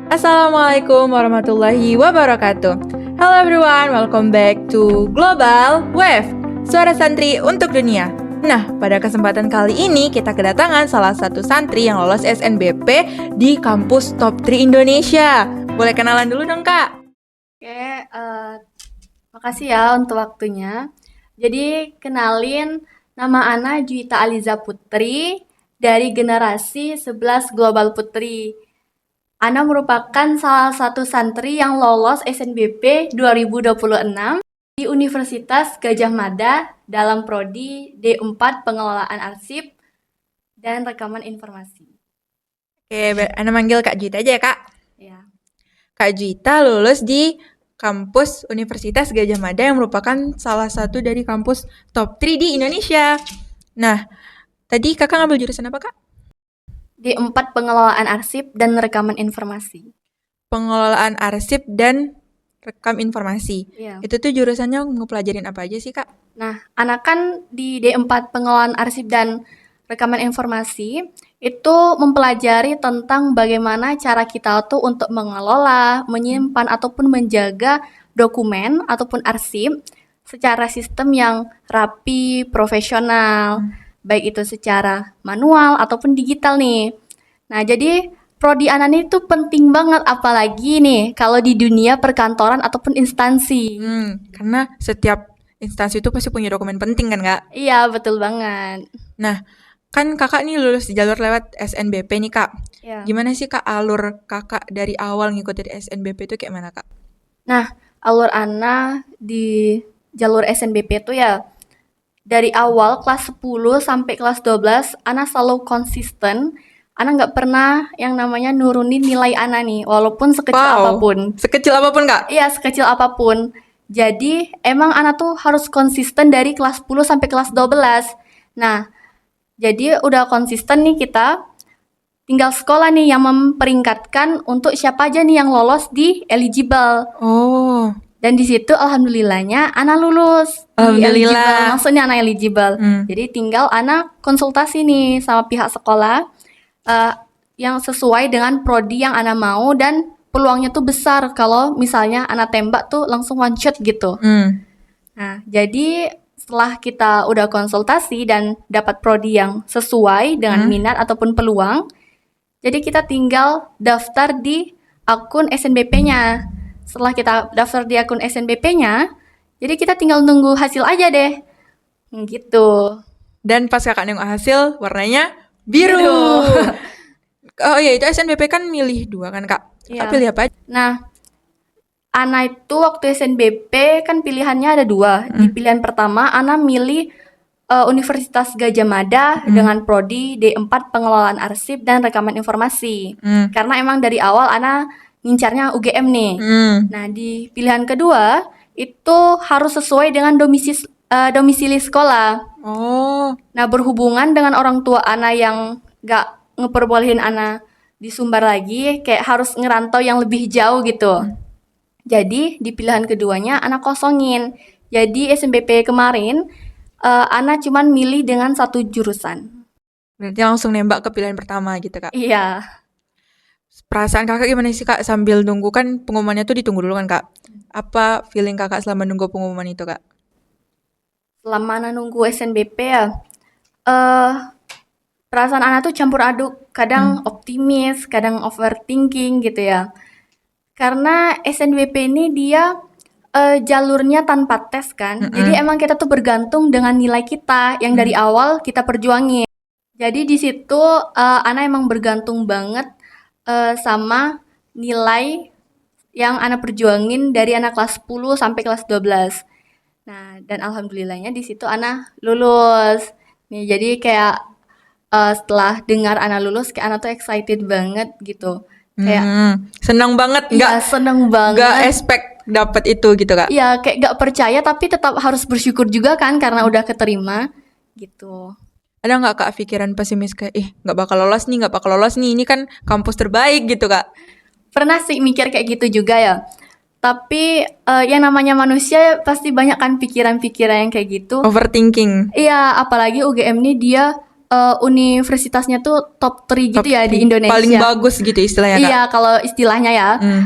Assalamualaikum warahmatullahi wabarakatuh. Hello everyone, welcome back to Global Wave, suara santri untuk dunia. Nah, pada kesempatan kali ini kita kedatangan salah satu santri yang lolos SNBP di kampus top 3 Indonesia. Boleh kenalan dulu dong, Kak? Oke, makasih ya untuk waktunya. Jadi kenalin, nama Ana Juwita Aliza Putri dari generasi 11 Global Putri. Ana merupakan salah satu santri yang lolos SNBP 2026 di Universitas Gadjah Mada dalam prodi D4 Pengelolaan Arsip dan Rekaman Informasi. Oke, Ana manggil Kak Juwita aja ya, Kak. Ya. Kak Juwita lulus di kampus Universitas Gadjah Mada yang merupakan salah satu dari kampus top 3 di Indonesia. Nah, tadi kakak ngambil jurusan apa, Kak? D4 Pengelolaan Arsip dan Rekaman Informasi. Pengelolaan arsip dan rekam informasi. Iya. Itu tuh jurusannya ngepelajarin apa aja sih, Kak? Nah, anak kan di D4 Pengelolaan Arsip dan Rekaman Informasi itu mempelajari tentang bagaimana cara kita tuh untuk mengelola, menyimpan ataupun menjaga dokumen ataupun arsip secara sistem yang rapi, profesional, baik itu secara manual ataupun digital nih. Nah, jadi prodi Anan itu penting banget apalagi nih kalau di dunia perkantoran ataupun instansi. Karena setiap instansi itu pasti punya dokumen penting kan, Kak? Iya, betul banget. Nah, kan kakak nih lulus di jalur lewat SNBP nih, Kak. Iya. Gimana sih, Kak, alur kakak dari awal ngikutin SNBP itu kayak mana, Kak? Nah, alur Ana di jalur SNBP itu ya dari awal kelas 10 sampai kelas 12 Ana selalu konsisten. Ana nggak pernah yang namanya nurunin nilai Ana nih, walaupun sekecil apapun. Sekecil apapun, Kak? Iya, sekecil apapun. Jadi, emang Ana tuh harus konsisten dari kelas 10 sampai kelas 12. Nah, jadi udah konsisten nih kita. Tinggal sekolah nih yang memperingkatkan untuk siapa aja nih yang lolos di eligible. Oh, Dan di situ alhamdulillahnya Ana lulus di Alhamdulillah. eligible. Maksudnya Ana eligible. Hmm. Jadi tinggal Ana konsultasi nih sama pihak sekolah yang sesuai dengan prodi yang Ana mau dan peluangnya tuh besar kalau misalnya Ana tembak tuh langsung one shot gitu. Nah, jadi setelah kita udah konsultasi dan dapat prodi yang sesuai dengan minat ataupun peluang, jadi kita tinggal daftar di akun SNBP-nya. Setelah kita daftar di akun SNBP-nya, jadi kita tinggal nunggu hasil aja deh. Gitu. Dan pas kakak nengok hasil, warnanya biru. Oh iya, itu SNBP kan milih 2 kan, Kak? Kakak Iya. pilih apa aja? Nah, Ana itu waktu SNBP kan pilihannya ada 2. Di pilihan pertama, Ana milih Universitas Gadjah Mada dengan prodi D4 Pengelolaan Arsip dan Rekaman Informasi. Karena emang dari awal Ana ngincarnya UGM nih. Nah, di pilihan kedua itu harus sesuai dengan domisili sekolah. Oh, Nah, berhubungan dengan orang tua Ana yang gak ngeperbolehin Ana di Sumbar lagi, kayak harus ngerantau yang lebih jauh gitu. Jadi, di pilihan keduanya Ana kosongin. Jadi, SNBP kemarin Ana cuman milih dengan 1 jurusan. berarti langsung nembak ke pilihan pertama gitu, Kak? Iya. Perasaan kakak gimana sih, Kak, sambil nunggu kan pengumumannya tuh ditunggu dulu kan, Kak? Apa feeling kakak selama nunggu pengumuman itu, Kak? Selama Ana nunggu SNBP ya, perasaan Ana tuh campur aduk. Kadang optimis, kadang overthinking gitu ya. Karena SNBP ini dia jalurnya tanpa tes kan. Jadi emang kita tuh bergantung dengan nilai kita yang dari awal kita perjuangin. Jadi di situ Ana emang bergantung banget sama nilai yang Ana perjuangin dari anak kelas 10 sampai kelas 12. Nah, dan alhamdulillahnya di situ Ana lulus. Nih, jadi kayak setelah dengar Ana lulus, kayak Ana tuh excited banget gitu. Kayak seneng banget, iya, seneng banget. nggak expect dapat itu gitu, Kak? Iya, kayak gak percaya tapi tetap harus bersyukur juga kan karena udah keterima gitu. Ada nggak, Kak, pikiran pesimis kayak nggak bakal lolos nih, ini kan kampus terbaik gitu, Kak? Pernah sih mikir kayak gitu juga ya. Tapi yang namanya manusia pasti banyak kan pikiran-pikiran yang kayak gitu. Overthinking. Iya, apalagi UGM ini dia universitasnya tuh top 3 gitu Top ya di three. Indonesia. Paling bagus gitu istilahnya Kak. Iya, kalau istilahnya ya. Hmm.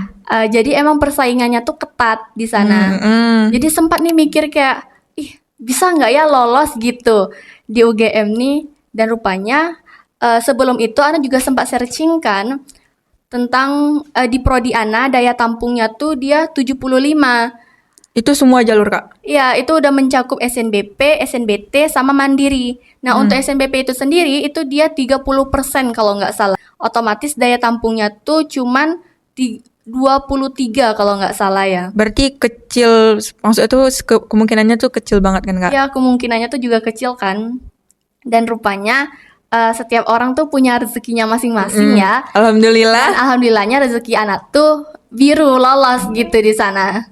Jadi emang persaingannya tuh ketat di sana. Jadi sempat nih mikir kayak, ih bisa nggak ya lolos gitu di UGM nih. Dan rupanya sebelum itu Ana juga sempat searching kan tentang di prodi Ana daya tampungnya tuh dia 75. Itu semua jalur Kak. Iya, itu udah mencakup SNBP, SNBT, sama Mandiri. Nah, untuk SNBP itu sendiri, itu dia 30% kalau nggak salah. Otomatis daya tampungnya tuh cuman 23 kalau nggak salah ya. Berarti kecil, maksudnya tuh kemungkinannya tuh kecil banget kan Kak? Ya, kemungkinannya tuh juga kecil kan. Dan rupanya setiap orang tuh punya rezekinya masing-masing ya. Alhamdulillah. Dan alhamdulillahnya rezeki anak tuh biru lolos gitu di sana.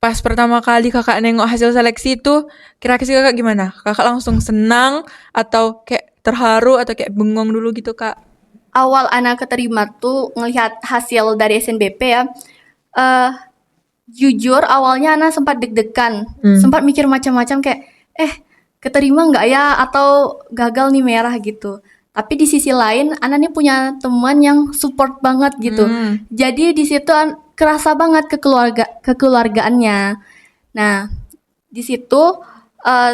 Pas pertama kali kakak nengok hasil seleksi itu, kira-kira kakak gimana? Kakak langsung senang atau kayak terharu atau kayak bengong dulu gitu Kak? Awal anak keterima tuh ngelihat hasil dari SNBP ya, jujur awalnya Ana sempat deg-degan, sempat mikir macam-macam kayak, keterima nggak ya atau gagal nih merah gitu. Tapi di sisi lain Ana nih punya teman yang support banget gitu. Jadi di situ kerasa banget kekeluargaannya. Nah, di situ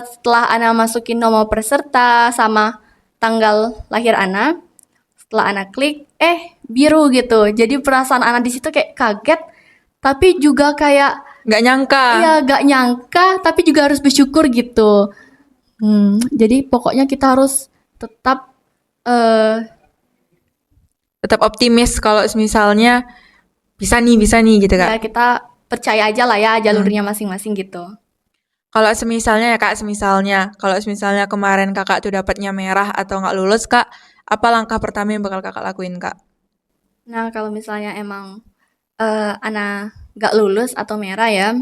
setelah Ana masukin nomor peserta sama tanggal lahir Ana, setelah Ana klik, biru gitu. Jadi perasaan Ana di situ kayak kaget, tapi juga kayak Nggak nyangka. iya gak nyangka, tapi juga harus bersyukur gitu. Jadi pokoknya kita harus tetap Tetap optimis kalau misalnya bisa nih gitu Kak. ya kita percaya aja lah ya jalurnya masing-masing gitu. Kalau semisalnya ya Kak, kalau misalnya kemarin kakak tuh dapatnya merah atau nggak lulus Kak, apa langkah pertama yang bakal kakak lakuin Kak? Nah, kalau misalnya emang Ana gak lulus atau merah ya,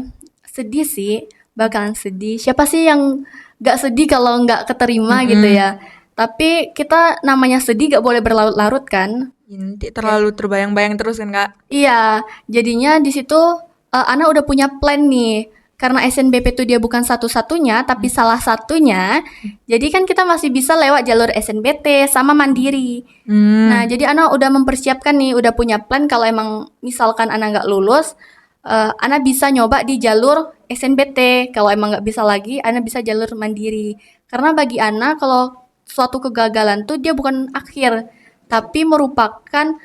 sedih sih, bakalan sedih. Siapa sih yang gak sedih kalau gak keterima gitu ya? Tapi kita namanya sedih gak boleh berlarut-larut kan? Nanti terlalu terbayang-bayang terus kan Kak? Iya, jadinya di situ Ana udah punya plan nih. Karena SNBP itu dia bukan satu-satunya, tapi salah satunya. Jadi kan kita masih bisa lewat jalur SNBT sama Mandiri. Nah, jadi Ana udah mempersiapkan nih, udah punya plan kalau emang misalkan Ana nggak lulus, Ana bisa nyoba di jalur SNBT. Kalau emang nggak bisa lagi, Ana bisa jalur Mandiri. Karena bagi Ana kalau suatu kegagalan tuh dia bukan akhir, tapi merupakan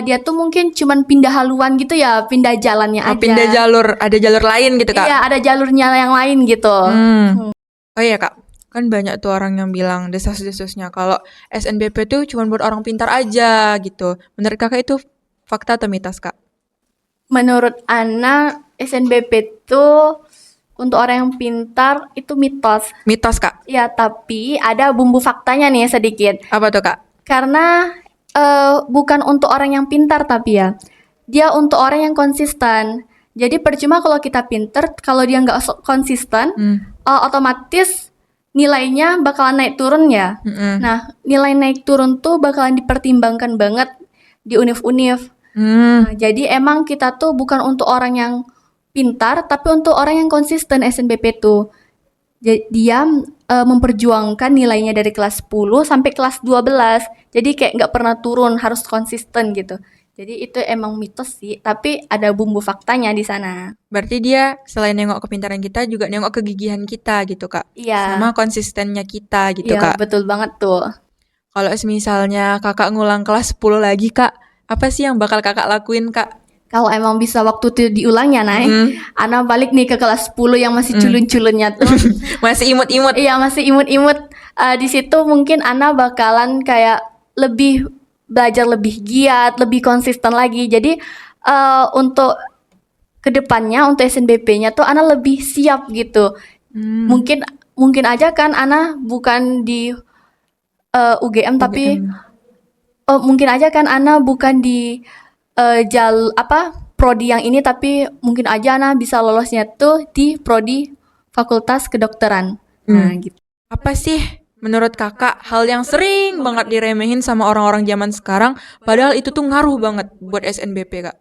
dia tuh mungkin cuman pindah haluan gitu ya, pindah jalannya aja. Pindah jalur, ada jalur lain gitu Kak? Iya, ada jalurnya yang lain gitu. Oh iya Kak, kan banyak tuh orang yang bilang desas-desusnya kalau SNBP tuh cuma buat orang pintar aja gitu. Menurut kakak itu fakta atau mitos Kak? Menurut Ana, SNBP tuh untuk orang yang pintar itu mitos. Mitos Kak? Ya, tapi ada bumbu faktanya nih sedikit. Apa tuh Kak? Karena bukan untuk orang yang pintar tapi ya, dia untuk orang yang konsisten. Jadi percuma kalau kita pintar, kalau dia nggak konsisten, otomatis nilainya bakalan naik turun ya. Nah, nilai naik turun tuh bakalan dipertimbangkan banget di univ-univ. Nah, jadi emang kita tuh bukan untuk orang yang pintar, tapi untuk orang yang konsisten SNBP tuh. Dia memperjuangkan nilainya dari kelas 10 sampai kelas 12. Jadi kayak nggak pernah turun, harus konsisten gitu. Jadi itu emang mitos sih, tapi ada bumbu faktanya di sana. Berarti dia selain nengok kepintaran kita juga nengok kegigihan kita gitu Kak? Iya. Sama konsistennya kita gitu Iya, Kak? betul banget tuh. Kalau misalnya kakak ngulang kelas 10 lagi Kak, apa sih yang bakal kakak lakuin Kak? Kalau emang bisa waktu itu diulang ya, Nay, Ana balik nih ke kelas 10 yang masih culun-culunnya tuh. Masih imut-imut? Iya, masih imut-imut. Di situ mungkin Ana bakalan kayak lebih belajar lebih giat, lebih konsisten lagi. Jadi untuk kedepannya, untuk SNBP-nya tuh Ana lebih siap gitu. Mungkin aja kan Ana bukan di UGM tapi mungkin aja kan Ana bukan di prodi yang ini, tapi mungkin aja Ana bisa lolosnya tuh di prodi Fakultas Kedokteran. Nah, gitu. Apa sih menurut kakak hal yang sering banget diremehin sama orang-orang zaman sekarang, padahal itu tuh ngaruh banget buat SNBP Kak?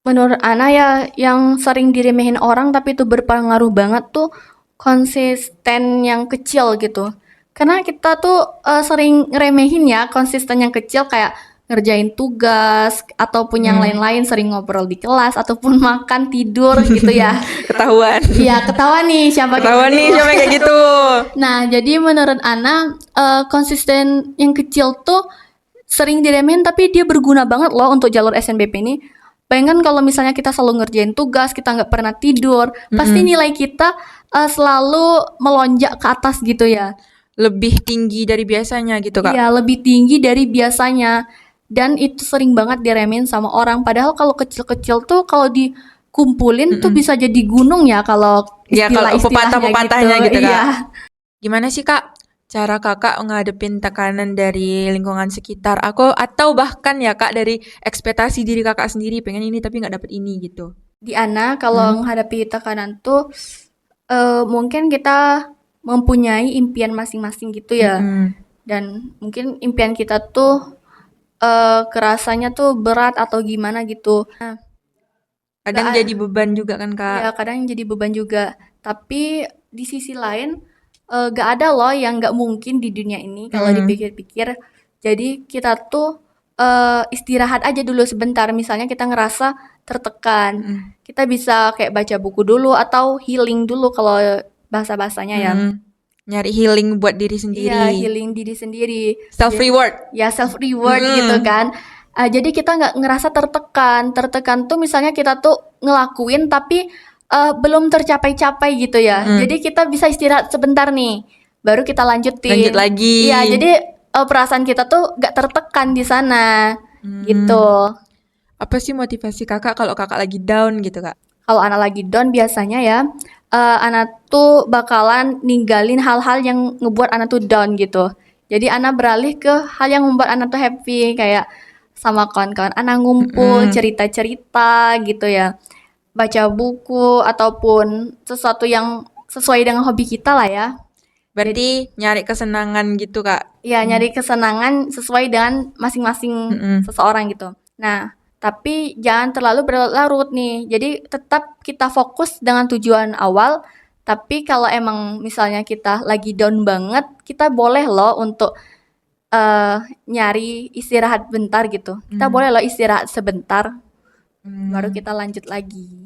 Menurut Ana ya yang sering diremehin orang tapi itu berpengaruh banget tuh konsisten yang kecil gitu. Karena kita tuh sering ngeremehin ya konsisten yang kecil kayak ngerjain tugas ataupun yang lain-lain, sering ngobrol di kelas ataupun makan tidur gitu ya. Ketahuan. Iya, ketahuan nih siapa kayak Ketahuan gitu. nih siapa yang kayak gitu. Nah, jadi menurut Ana konsisten yang kecil tuh sering diremehin tapi dia berguna banget loh untuk jalur SNBP ini. Bayangkan kalau misalnya kita selalu ngerjain tugas, kita nggak pernah tidur, pasti nilai kita selalu melonjak ke atas gitu ya. Lebih tinggi dari biasanya gitu, Kak. Iya, lebih tinggi dari biasanya. Dan itu sering banget diremehin sama orang. Padahal kalau kecil-kecil tuh kalau dikumpulin tuh bisa jadi gunung ya kalau Ya, kalau istilah-istilahnya pepatah-pepatahnya gitu, Kak. Iya. Gimana sih, Kak, cara Kakak ngadepin tekanan dari lingkungan sekitar? Atau bahkan ya, Kak, dari ekspektasi diri Kakak sendiri, pengen ini tapi nggak dapet ini gitu. Di Ana kalau menghadapi tekanan tuh mungkin kita mempunyai impian masing-masing gitu ya. Dan mungkin impian kita tuh kerasanya tuh berat atau gimana gitu. Nah, Kadang Nggak- jadi beban juga kan, Kak. ya kadang jadi beban juga. Tapi di sisi lain gak ada loh yang gak mungkin di dunia ini kalau dipikir-pikir. Jadi kita tuh istirahat aja dulu sebentar. Misalnya kita ngerasa tertekan, kita bisa kayak baca buku dulu atau healing dulu kalau bahasa-bahasanya ya. Nyari healing buat diri Iya, sendiri. healing diri sendiri. Self reward. Ya self reward gitu kan. Jadi kita nggak ngerasa tertekan tuh misalnya kita tuh ngelakuin tapi belum tercapai-capai gitu ya. Jadi kita bisa istirahat sebentar nih, baru kita lanjutin. Lanjut lagi. Iya, jadi perasaan kita tuh nggak tertekan di sana gitu. Apa sih motivasi Kakak kalau Kakak lagi down gitu, Kak? Kalau anak lagi down biasanya ya, anak tuh bakalan ninggalin hal-hal yang ngebuat anak tuh down gitu. Jadi anak beralih ke hal yang membuat anak tuh happy, kayak sama kawan-kawan anak ngumpul, cerita-cerita gitu ya. Baca buku ataupun sesuatu yang sesuai dengan hobi kita lah ya. Berarti nyari kesenangan gitu, Kak. Ya, nyari kesenangan sesuai dengan masing-masing seseorang gitu. Nah, tapi jangan terlalu berlarut nih. Jadi tetap kita fokus dengan tujuan awal. Tapi kalau emang misalnya kita lagi down banget, kita boleh loh untuk nyari istirahat bentar gitu. Kita boleh loh istirahat sebentar, baru kita lanjut lagi.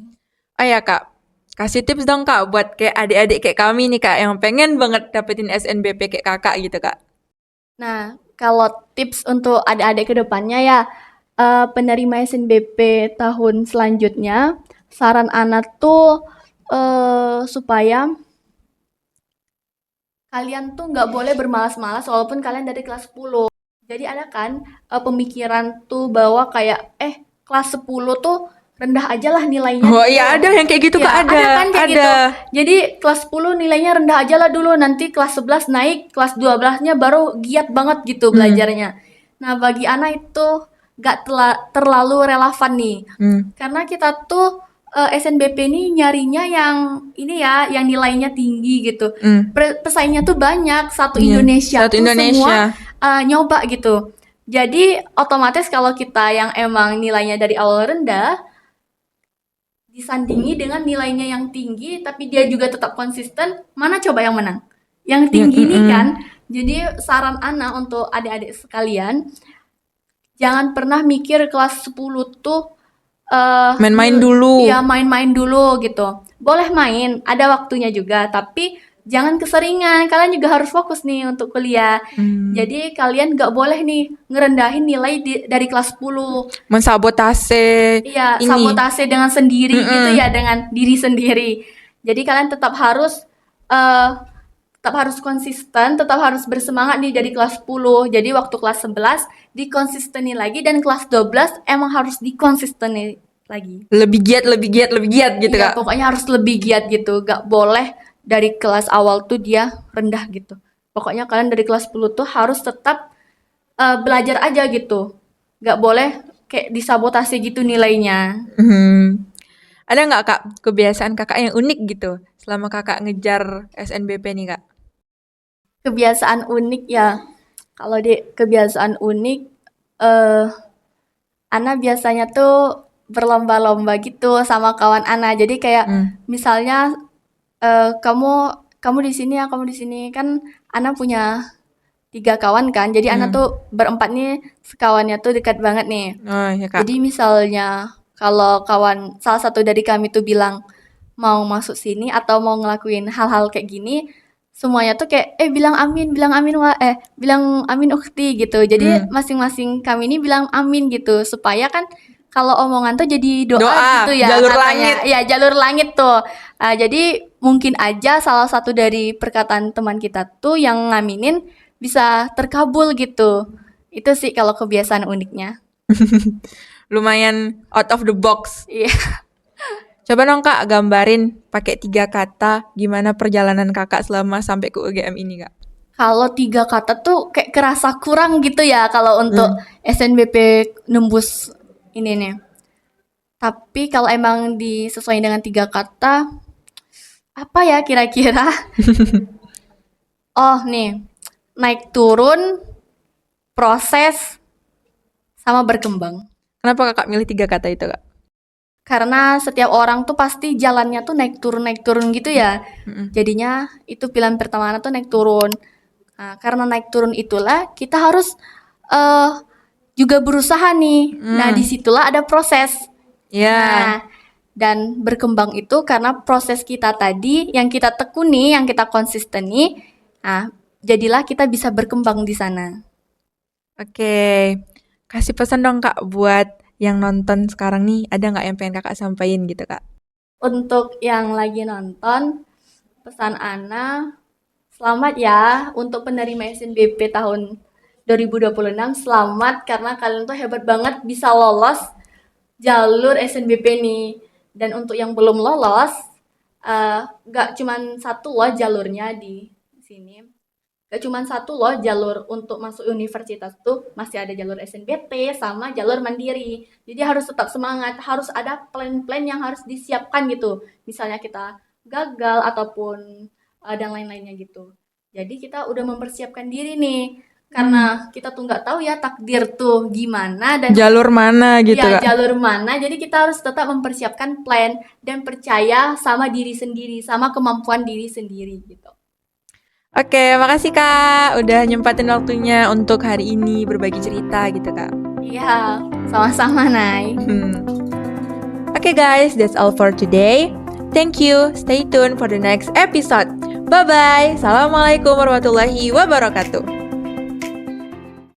Ya, Kak. Kasih tips dong, Kak, buat kayak adik-adik kayak kami nih, Kak, yang pengen banget dapetin SNBP kayak Kakak gitu, Kak. Nah, kalau tips untuk adik-adik ke depannya ya, penerima SNBP tahun selanjutnya, saran Ana tuh supaya kalian tuh nggak boleh bermalas-malas walaupun kalian dari kelas 10. Jadi ada kan pemikiran tuh bahwa kayak kelas 10 tuh rendah aja lah nilainya. Oh iya, ada yang kayak gitu, Ya, Kak, ada. kan kayak gitu. Jadi kelas 10 nilainya rendah aja lah dulu, nanti kelas 11 naik, kelas 12-nya baru giat banget gitu belajarnya. Nah, bagi anak itu gak terlalu relevan nih. Karena kita tuh SNBP ini nyarinya yang ini ya, yang nilainya tinggi gitu. Pesaingnya tuh banyak, satu Indonesia Satu tuh Indonesia. semua nyoba gitu. Jadi otomatis kalau kita yang emang nilainya dari awal rendah disandingi dengan nilainya yang tinggi tapi dia juga tetap konsisten, mana coba yang menang? Yang tinggi ini kan. Jadi saran Ana untuk adik-adik sekalian, jangan pernah mikir kelas 10 tuh Main-main dulu. Iya, main-main dulu gitu. Boleh main, ada waktunya juga, tapi jangan keseringan. Kalian juga harus fokus nih untuk kuliah. Jadi kalian gak boleh nih ngerendahin nilai dari kelas 10. Mensabotase. Iya, ini. sabotase dengan sendiri gitu ya, dengan diri sendiri. Jadi kalian tetap harus konsisten, tetap harus bersemangat nih dari kelas 10. Jadi waktu kelas 11 dikonsisteni lagi, dan kelas 12 emang harus dikonsisteni lagi. Lebih giat gitu, Iya, Kak. pokoknya harus lebih giat gitu. Gak boleh dari kelas awal tuh dia rendah gitu. Pokoknya kalian dari kelas 10 tuh harus tetap belajar aja gitu. Gak boleh kayak disabotase gitu nilainya. Ada nggak, Kak, kebiasaan Kakak yang unik gitu selama Kakak ngejar SNBP nih, Kak? Kebiasaan unik ya. Kalau di kebiasaan unik, Ana biasanya tuh berlomba-lomba gitu sama kawan Ana. Jadi kayak misalnya kamu kamu di sini ya, kamu di sini. Kan Ana punya 3 kawan kan. Jadi Ana tuh berempat nih sekawannya tuh dekat banget nih. Oh ya Kak. Jadi misalnya kalau kawan salah satu dari kami tuh bilang mau masuk sini atau mau ngelakuin hal-hal kayak gini, semuanya tuh kayak bilang amin bilang amin ukhti gitu. Jadi masing-masing kami ini bilang amin gitu supaya kan kalau omongan tuh jadi doa, Doa, gitu ya jalur katanya. langit. Ya, jalur langit tuh. Jadi mungkin aja salah satu dari perkataan teman kita tuh yang ngaminin bisa terkabul gitu. Itu sih kalau kebiasaan uniknya. Lumayan out of the box. Iya. Coba dong Kak gambarin pakai 3 kata gimana perjalanan Kakak selama sampai ke UGM ini Kak. Kalau 3 kata tuh kayak kerasa kurang gitu ya kalau untuk SNBP nembus ini nih. Tapi kalau emang disesuaikan dengan 3 kata, apa ya kira-kira? Oh nih, naik turun, proses, sama berkembang. Kenapa Kakak milih 3 kata itu Kak? Karena setiap orang tuh pasti jalannya tuh naik turun gitu ya. Jadinya itu pilihan pertama tuh naik turun. Nah, karena naik turun itulah kita harus juga berusaha nih. Nah, disitulah ada proses. Ya. Nah, dan berkembang itu karena proses kita tadi yang kita tekuni, yang kita konsisteni, nah, jadilah kita bisa berkembang di sana. Oke. Kasih pesan dong Kak buat yang nonton sekarang nih, ada nggak yang pengen Kakak sampaikan gitu Kak? Untuk yang lagi nonton, pesan Ana, selamat ya untuk penerima SNBP tahun 2026. Selamat karena kalian tuh hebat banget bisa lolos jalur SNBP nih. Dan untuk yang belum lolos, gak cuman satu loh jalurnya di sini. Gak cuman satu loh jalur untuk masuk universitas tuh, masih ada jalur SNBP sama jalur mandiri. Jadi harus tetap semangat, harus ada plan-plan yang harus disiapkan gitu. Misalnya kita gagal ataupun dan lain-lainnya gitu. Jadi kita udah mempersiapkan diri nih, karena kita tuh nggak tahu ya takdir tuh gimana dan Jalur mana gitu ya Kak? jalur mana. Jadi kita harus tetap mempersiapkan plan dan percaya sama diri sendiri, sama kemampuan diri sendiri gitu. Oke, makasih Kak udah nyempatin waktunya untuk hari ini berbagi cerita gitu Kak. Iya, sama-sama Nay. Oke guys, that's all for today. Thank you. Stay tuned for the next episode. Bye-bye. Assalamualaikum warahmatullahi wabarakatuh.